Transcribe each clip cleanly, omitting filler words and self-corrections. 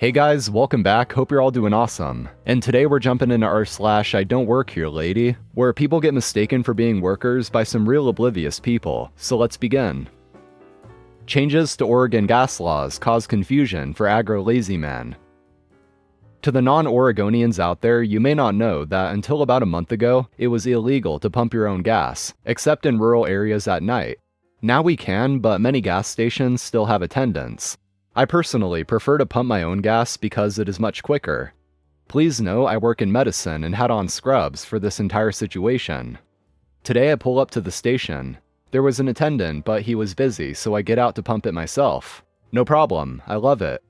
Hey guys, welcome back, hope you're all doing awesome. And today we're jumping into r/IDontWorkHereLady, where people get mistaken for being workers by some real oblivious people, so let's begin. Changes to Oregon gas laws cause confusion for agro-lazy men. To the non-Oregonians out there, you may not know that until about a month ago, it was illegal to pump your own gas, except in rural areas at night. Now we can, but many gas stations still have attendants. I personally prefer to pump my own gas because it is much quicker. Please know I work in medicine and had on scrubs for this entire situation. Today I pull up to the station. There was an attendant, but he was busy, so I get out to pump it myself. No problem, I love it.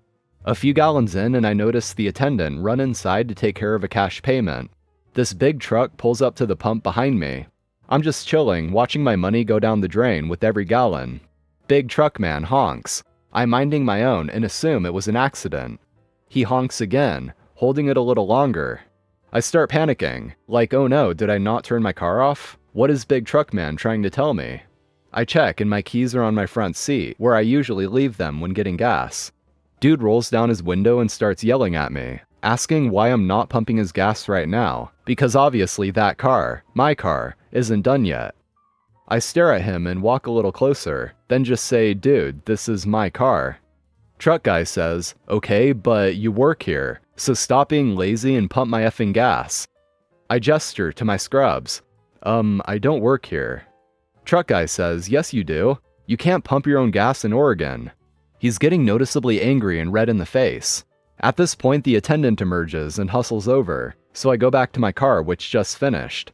A few gallons in and I notice the attendant run inside to take care of a cash payment. This big truck pulls up to the pump behind me. I'm just chilling, watching my money go down the drain with every gallon. Big truck man honks. I'm minding my own and assume it was an accident. He honks again, holding it a little longer. I start panicking, like oh no, did I not turn my car off? What is Big Truck Man trying to tell me? I check and my keys are on my front seat, where I usually leave them when getting gas. Dude rolls down his window and starts yelling at me, asking why I'm not pumping his gas right now, because obviously that car, my car, isn't done yet. I stare at him and walk a little closer, then just say, dude, this is my car. Truck guy says, okay, but you work here, so stop being lazy and pump my effing gas. I gesture to my scrubs. I don't work here. Truck guy says, yes you do. You can't pump your own gas in Oregon. He's getting noticeably angry and red in the face. At this point, the attendant emerges and hustles over, so I go back to my car, which just finished.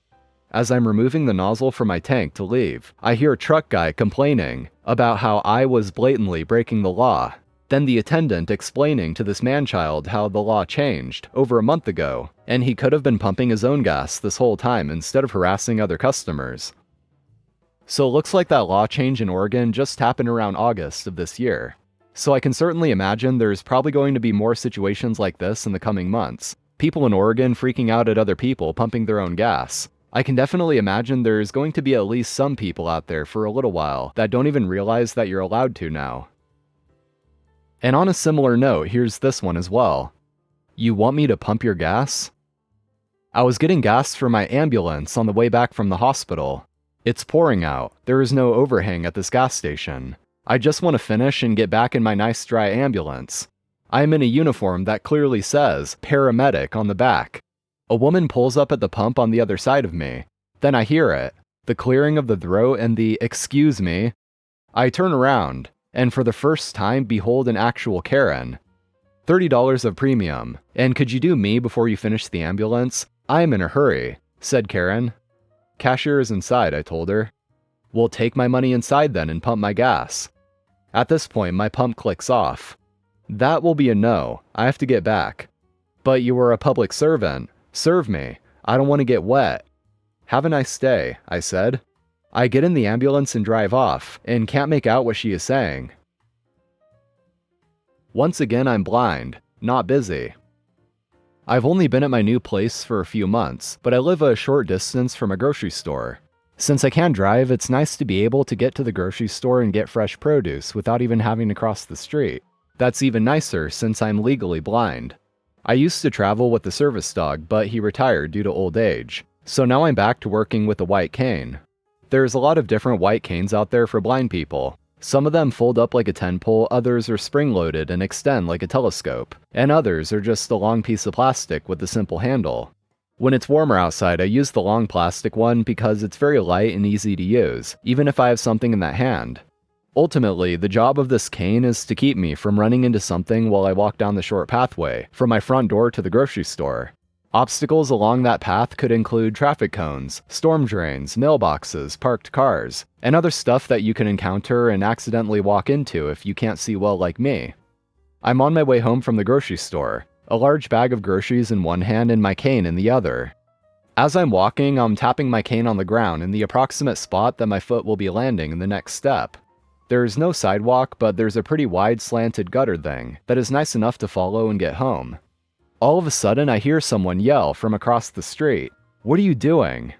As I'm removing the nozzle from my tank to leave, I hear truck guy complaining about how I was blatantly breaking the law. Then the attendant explaining to this man-child how the law changed over a month ago, and he could have been pumping his own gas this whole time instead of harassing other customers. So it looks like that law change in Oregon just happened around August of this year. So I can certainly imagine there's probably going to be more situations like this in the coming months. People in Oregon freaking out at other people pumping their own gas. I can definitely imagine there's going to be at least some people out there for a little while that don't even realize that you're allowed to now. And on a similar note, here's this one as well. You want me to pump your gas? I was getting gas for my ambulance on the way back from the hospital. It's pouring out. There is no overhang at this gas station. I just want to finish and get back in my nice dry ambulance. I am in a uniform that clearly says paramedic on the back. A woman pulls up at the pump on the other side of me. Then I hear it, the clearing of the throat and the excuse me. I turn around, and for the first time behold an actual Karen. $30 of premium, and could you do me before you finish the ambulance? I am in a hurry, said Karen. Cashier is inside, I told her. Well, take my money inside then and pump my gas. At this point, my pump clicks off. That will be a no, I have to get back. But you are a public servant. Serve me. I don't want to get wet. Have a nice day, I said. I get in the ambulance and drive off, and can't make out what she is saying. Once again, I'm blind, not busy. I've only been at my new place for a few months, but I live a short distance from a grocery store. Since I can drive, it's nice to be able to get to the grocery store and get fresh produce without even having to cross the street. That's even nicer since I'm legally blind. I used to travel with the service dog, but he retired due to old age. So now I'm back to working with a white cane. There's a lot of different white canes out there for blind people. Some of them fold up like a 10-pole, others are spring-loaded and extend like a telescope, and others are just a long piece of plastic with a simple handle. When it's warmer outside, I use the long plastic one because it's very light and easy to use, even if I have something in that hand. Ultimately, the job of this cane is to keep me from running into something while I walk down the short pathway from my front door to the grocery store. Obstacles along that path could include traffic cones, storm drains, mailboxes, parked cars, and other stuff that you can encounter and accidentally walk into if you can't see well like me. I'm on my way home from the grocery store, a large bag of groceries in one hand and my cane in the other. As I'm walking, I'm tapping my cane on the ground in the approximate spot that my foot will be landing in the next step. There's no sidewalk, but there's a pretty wide slanted gutter thing that is nice enough to follow and get home. All of a sudden, I hear someone yell from across the street, "What are you doing?"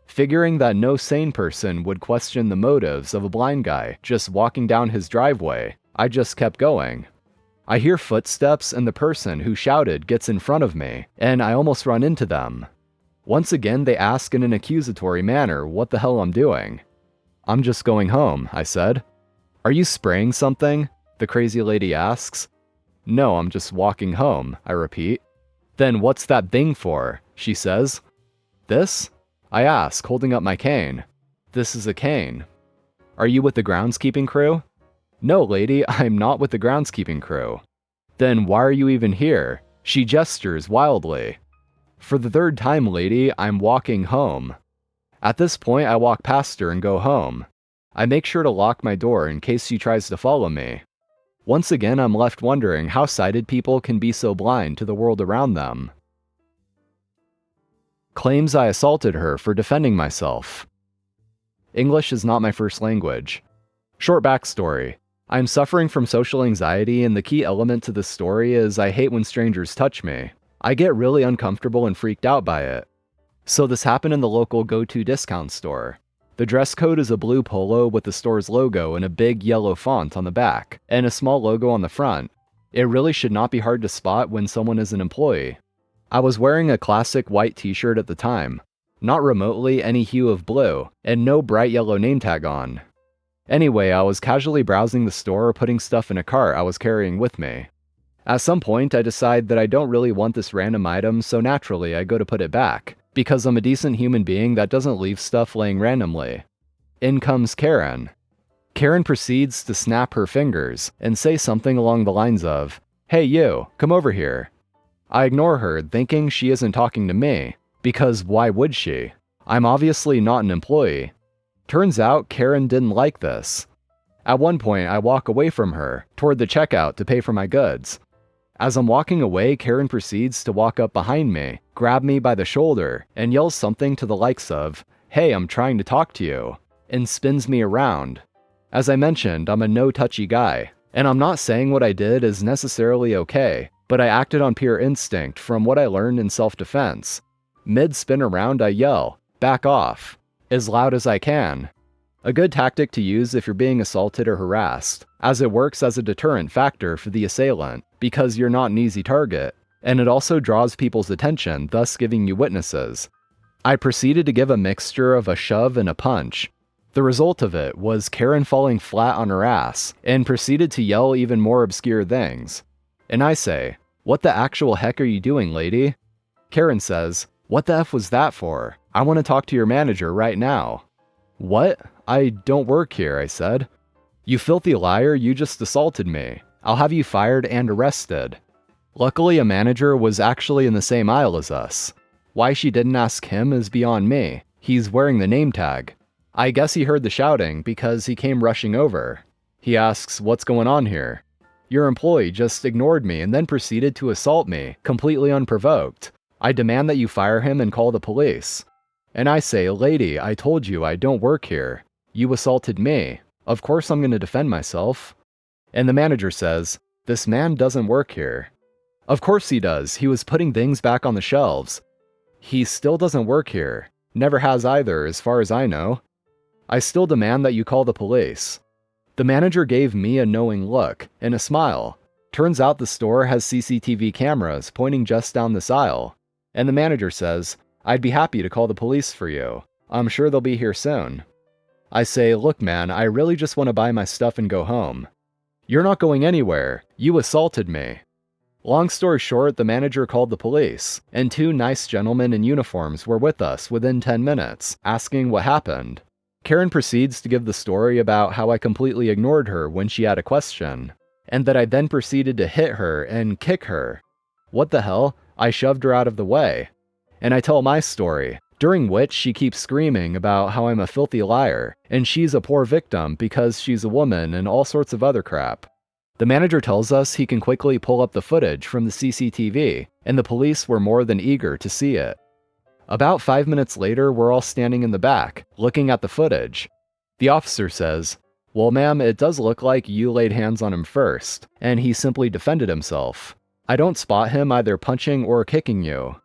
Figuring that no sane person would question the motives of a blind guy just walking down his driveway, I just kept going. I hear footsteps and the person who shouted gets in front of me, and I almost run into them. Once again, they ask in an accusatory manner what the hell I'm doing. I'm just going home, I said. Are you spraying something? The crazy lady asks. No, I'm just walking home, I repeat. Then what's that thing for? She says. This? I ask, holding up my cane. This is a cane. Are you with the groundskeeping crew? No, lady, I'm not with the groundskeeping crew. Then why are you even here? She gestures wildly. For the third time, lady, I'm walking home. At this point, I walk past her and go home. I make sure to lock my door in case she tries to follow me. Once again, I'm left wondering how sighted people can be so blind to the world around them. Claims I assaulted her for defending myself. English is not my first language. Short backstory. I'm suffering from social anxiety, and the key element to this story is I hate when strangers touch me. I get really uncomfortable and freaked out by it. So this happened in the local go-to discount store. The dress code is a blue polo with the store's logo in a big yellow font on the back, and a small logo on the front. It really should not be hard to spot when someone is an employee. I was wearing a classic white t-shirt at the time, not remotely any hue of blue, and no bright yellow name tag on. Anyway, I was casually browsing the store, putting stuff in a cart I was carrying with me. At some point, I decide that I don't really want this random item, so naturally I go to put it back, because I'm a decent human being that doesn't leave stuff laying randomly. In comes Karen. Karen proceeds to snap her fingers and say something along the lines of, "Hey you, come over here." I ignore her, thinking she isn't talking to me, because why would she? I'm obviously not an employee. Turns out Karen didn't like this. At one point, I walk away from her, toward the checkout to pay for my goods. As I'm walking away, Karen proceeds to walk up behind me, grab me by the shoulder, and yells something to the likes of, "Hey, I'm trying to talk to you," and spins me around. As I mentioned, I'm a no-touchy guy, and I'm not saying what I did is necessarily okay, but I acted on pure instinct from what I learned in self-defense. Mid-spin around, I yell, "Back off," as loud as I can. A good tactic to use if you're being assaulted or harassed, as it works as a deterrent factor for the assailant, because you're not an easy target, and it also draws people's attention, thus giving you witnesses. I proceeded to give a mixture of a shove and a punch. The result of it was Karen falling flat on her ass, and proceeded to yell even more obscure things. And I say, "What the actual heck are you doing, lady?" Karen says, "What the F was that for? I want to talk to your manager right now." "What? I don't work here," I said. "You filthy liar, you just assaulted me. I'll have you fired and arrested." Luckily, a manager was actually in the same aisle as us. Why she didn't ask him is beyond me. He's wearing the name tag. I guess he heard the shouting because he came rushing over. He asks, "What's going on here?" "Your employee just ignored me and then proceeded to assault me, completely unprovoked. I demand that you fire him and call the police." And I say, "Lady, I told you I don't work here. You assaulted me. Of course I'm going to defend myself." And the manager says, "This man doesn't work here." Of course he does. He was putting things back on the shelves. He still doesn't work here. Never has either, as far as I know. I still demand that you call the police. The manager gave me a knowing look and a smile. Turns out the store has CCTV cameras pointing just down this aisle. And the manager says, "I'd be happy to call the police for you. I'm sure they'll be here soon." I say, "Look man, I really just want to buy my stuff and go home." "You're not going anywhere. You assaulted me." Long story short, the manager called the police, and two nice gentlemen in uniforms were with us within 10 minutes, asking what happened. Karen proceeds to give the story about how I completely ignored her when she had a question, and that I then proceeded to hit her and kick her. What the hell? I shoved her out of the way. And I tell my story, during which she keeps screaming about how I'm a filthy liar, and she's a poor victim because she's a woman and all sorts of other crap. The manager tells us he can quickly pull up the footage from the CCTV, and the police were more than eager to see it. About 5 minutes later, we're all standing in the back, looking at the footage. The officer says, "Well, ma'am, it does look like you laid hands on him first, and he simply defended himself. I don't spot him either punching or kicking you."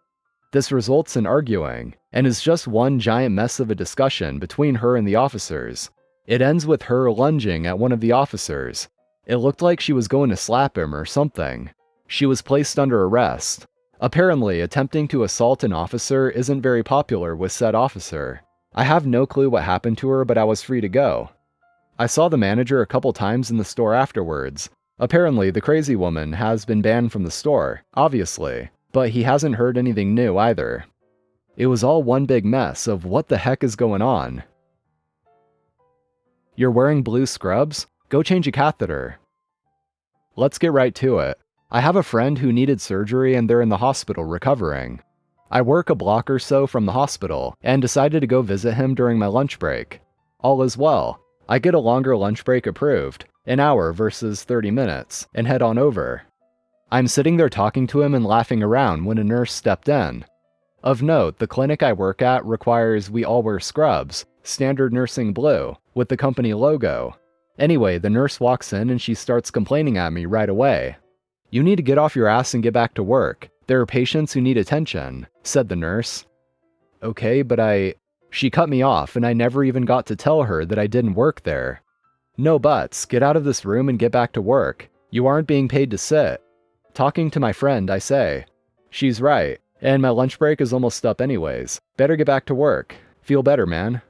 This results in arguing, and is just one giant mess of a discussion between her and the officers. It ends with her lunging at one of the officers. It looked like she was going to slap him or something. She was placed under arrest. Apparently, attempting to assault an officer isn't very popular with said officer. I have no clue what happened to her, but I was free to go. I saw the manager a couple times in the store afterwards. Apparently, the crazy woman has been banned from the store, obviously, but he hasn't heard anything new either. It was all one big mess of what the heck is going on. You're wearing blue scrubs? Go change a catheter. Let's get right to it. I have a friend who needed surgery and they're in the hospital recovering. I work a block or so from the hospital and decided to go visit him during my lunch break. All is well. I get a longer lunch break approved, an hour versus 30 minutes, and head on over. I'm sitting there talking to him and laughing around when a nurse stepped in. Of note, the clinic I work at requires we all wear scrubs, standard nursing blue, with the company logo. Anyway, the nurse walks in and she starts complaining at me right away. "You need to get off your ass and get back to work. There are patients who need attention," said the nurse. Okay, but She cut me off and I never even got to tell her that I didn't work there. No buts, get out of this room and get back to work. You aren't being paid to sit. Talking to my friend, I say, "She's right, and my lunch break is almost up anyways. Better get back to work. Feel better, man."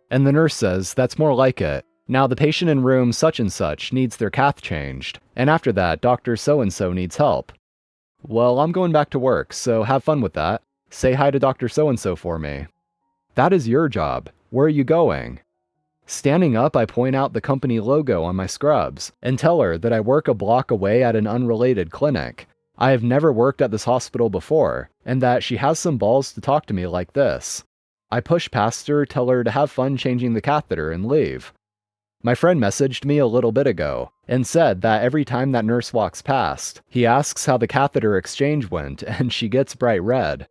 And the nurse says, "That's more like it. Now the patient in room such and such needs their cath changed, and after that, Dr. So-and-so needs help." Well, I'm going back to work, so have fun with that. Say hi to Dr. So-and-so for me. That is your job. Where are you going? Standing up, I point out the company logo on my scrubs and tell her that I work a block away at an unrelated clinic. I have never worked at this hospital before, and that she has some balls to talk to me like this. I push past her, tell her to have fun changing the catheter, and leave. My friend messaged me a little bit ago and said that every time that nurse walks past, he asks how the catheter exchange went and she gets bright red.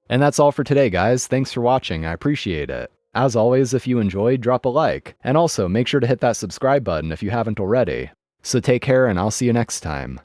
And that's all for today, guys. Thanks for watching. I appreciate it. As always, if you enjoyed, drop a like, and also make sure to hit that subscribe button if you haven't already. So take care and I'll see you next time.